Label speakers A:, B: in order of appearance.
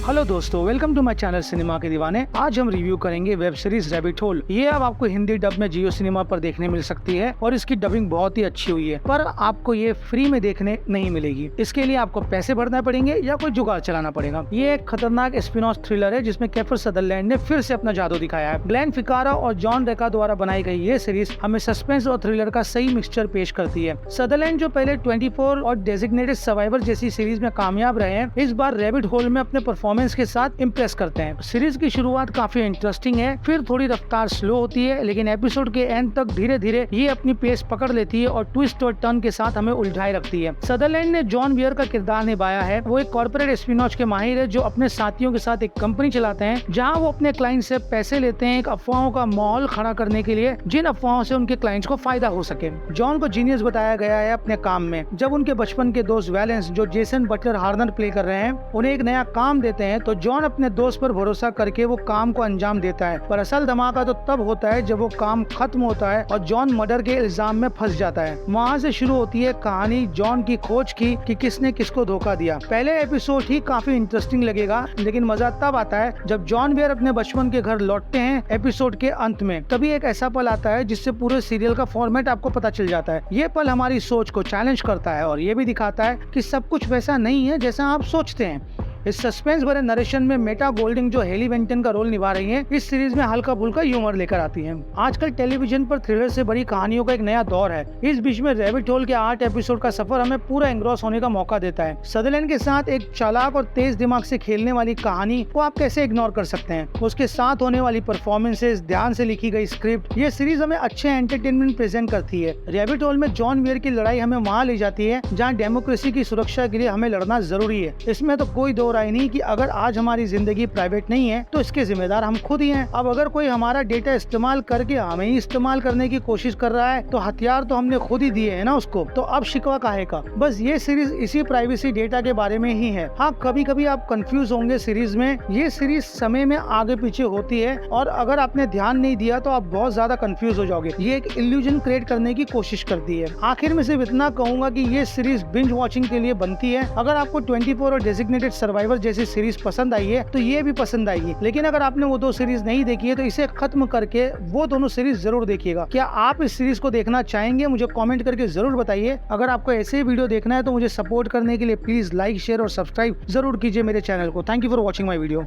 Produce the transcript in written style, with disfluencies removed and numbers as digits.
A: Hello दोस्तों, welcome to my channel cinema के दीवाने। आज हम रिव्यू करेंगे वेब सीरीज रैबिट होल। ये अब आपको हिंदी डब में जियो सिनेमा पर देखने मिल सकती है और इसकी डबिंग बहुत ही अच्छी हुई है, पर आपको ये फ्री में देखने नहीं मिलेगी। इसके लिए आपको पैसे भरना पड़ेंगे या कोई जुगाड़ चलाना पड़ेगा। ये एक खतरनाक स्पिन-ऑफ थ्रिलर है जिसमें केफर सदरलैंड ने फिर से अपना जादू दिखाया है। ग्लेन फिकारा और जॉन रेका द्वारा बनाई गई ये सीरीज हमें सस्पेंस और थ्रिलर का सही मिक्सचर पेश करती है। सदरलैंड जो पहले 24 और डेजिग्नेटेड सर्वाइवर जैसी सीरीज में कामयाब रहे हैं, इस बार रैबिट होल में अपने परफॉर्मेंस के साथ इम्प्रेस करते हैं। सीरीज की शुरुआत काफी इंटरेस्टिंग है, फिर थोड़ी रफ्तार स्लो होती है, लेकिन एपिसोड के एंड तक धीरे धीरे ये अपनी पेस पकड़ लेती है और ट्विस्ट और टर्न के साथ हमें उलझाए रखती है। सदरलैंड ने जॉन बियर का किरदार निभाया है। वो एक कॉर्पोरेट स्पिनऑफ के माहिर है जो अपने साथियों के साथ एक कंपनी चलाते हैं जहां वो अपने क्लाइंट से पैसे लेते हैं एक अफवाहों का माहौल खड़ा करने के लिए, जिन अफवाहों से उनके क्लाइंट्स को फायदा हो सके। जॉन को जीनियस बताया गया है अपने काम में। जब उनके बचपन के दोस्त वैलेंस, जो जेसन बटलर हार्नर प्ले कर रहे हैं, उन्हें एक नया काम देते हैं तो जॉन अपने दोस्त पर भरोसा करके वो काम को अंजाम देता है। पर असल धमाका तो तब होता है जब वो काम खत्म होता है और जॉन मर्डर के इल्जाम में फंस जाता है। वहाँ से शुरू होती है कहानी जॉन की खोज की कि किसने किसको धोखा दिया। पहले एपिसोड ही काफी इंटरेस्टिंग लगेगा, लेकिन मजा तब आता है जब जॉन बियर अपने बचपन के घर लौटते हैं। एपिसोड के अंत में तभी एक ऐसा पल आता है जिससे पूरे सीरियल का फॉर्मेट आपको पता चल जाता है। ये पल हमारी सोच को चैलेंज करता है और ये भी दिखाता है कि सब कुछ वैसा नहीं है जैसा आप सोचते हैं। इस सस्पेंस भरे नरेशन में मेटा गोल्डिंग, जो हेली वेंटन का रोल निभा रही हैं, इस सीरीज में हल्का फुल्का ह्यूमर लेकर आती हैं। आजकल टेलीविजन पर थ्रिलर से भरी कहानियों का एक नया दौर है। इस बीच में रैबिट होल के 8 एपिसोड का सफर हमें पूरा एंग्रॉस होने का मौका देता है। सदरलैंड के साथ एक चालाक और तेज दिमाग से खेलने वाली कहानी को आप कैसे इग्नोर कर सकते हैं। उसके साथ होने वाली परफॉर्मेंसेस, ध्यान से लिखी गई स्क्रिप्ट, ये सीरीज हमें अच्छे एंटरटेनमेंट प्रेजेंट करती है। रैबिट होल में जॉन बियर की लड़ाई हमें वहाँ ले जाती है जहाँ डेमोक्रेसी की सुरक्षा के लिए हमें लड़ना जरूरी है। इसमें तो कोई दो राय नहीं कि अगर आज हमारी जिंदगी प्राइवेट नहीं है तो इसके जिम्मेदार हम खुद ही हैं। अब अगर कोई हमारा डेटा इस्तेमाल करके हमें ही इस्तेमाल करने की कोशिश कर रहा है तो हथियार तो हमने खुद ही दिए हैं ना उसको, तो अब शिकवा काहे का। बस ये सीरीज इसी प्राइवेसी डेटा के बारे में ही है। हाँ, कभी कभी आप कंफ्यूज होंगे सीरीज में। ये सीरीज समय में आगे पीछे होती है और अगर आपने ध्यान नहीं दिया तो आप बहुत ज्यादा कंफ्यूज हो जाओगे। ये एक इल्यूजन क्रिएट करने की कोशिश करती है। आखिर में सिर्फ इतना कहूंगा कि ये सीरीज बिंज वॉचिंग के लिए बनती है। अगर आपको 24 और डेजिग्नेटेड सर्वाइवर जैसी सीरीज पसंद आई है तो ये भी पसंद आएगी, लेकिन अगर आपने वो दो सीरीज नहीं देखी है तो इसे खत्म करके वो दोनों सीरीज जरूर देखिएगा। क्या आप इस सीरीज को देखना चाहेंगे? मुझे कमेंट करके जरूर बताइए। अगर आपको ऐसे ही वीडियो देखना है तो मुझे सपोर्ट करने के लिए प्लीज लाइक, शेयर और सब्सक्राइब जरूर कीजिए मेरे चैनल को। Thank you for watching my video.